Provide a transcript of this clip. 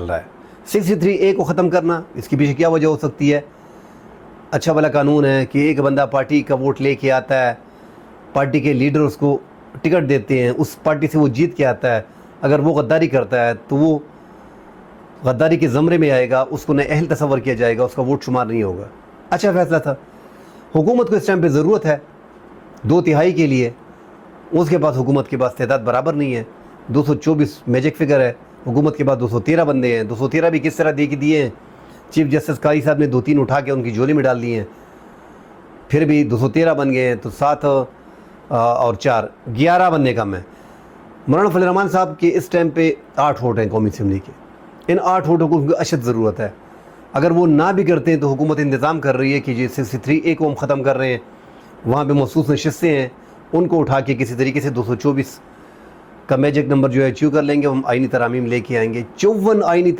रहा है। 63A को ख़त्म करना, इसके पीछे क्या वजह हो सकती है? अच्छा भला कानून है कि एक बंदा पार्टी का वोट लेके आता है, पार्टी के लीडर उसको टिकट देते हैं, उस पार्टी से वो जीत के आता है, अगर वो गद्दारी करता है तो वो गद्दारी के ज़मरे में आएगा, उसको नाअहल तस्वर किया जाएगा, उसका वोट शुमार नहीं होगा। अच्छा फैसला था। हुकूमत को इस टाइम पे ज़रूरत है 2/3 के लिए, उसके पास हुकूमत के पास तादाद बराबर नहीं है। 224 मैजिक फिगर है, हुकूमत के पास 213 बंदे हैं। 213 भी किस तरह दे के दिए हैं? चीफ जस्टिस कारी साहब ने 2-3 उठा के उनकी झोली में डाल दिए हैं, फिर भी 213 बन गए हैं। तो 7 और 4 11 बनने कम है। मौलाना फजल रहमान साहब के इस टाइम पे 8 वोट हैं कौमी असम्बली के। इन 8 वोटों को उनकी अशद ज़रूरत है। अगर वो ना भी करते हैं तो हुकूमत इंतज़ाम कर रही है कि 63A को हम ख़त्म कर रहे हैं, वहाँ पे मखसूस नशिस्तें हैं, उनको उठा के किसी तरीके से 224 का मैजिक नंबर जो है अचीव कर लेंगे, हम आइनी तरामीम लेके आएंगे। 54 आइनी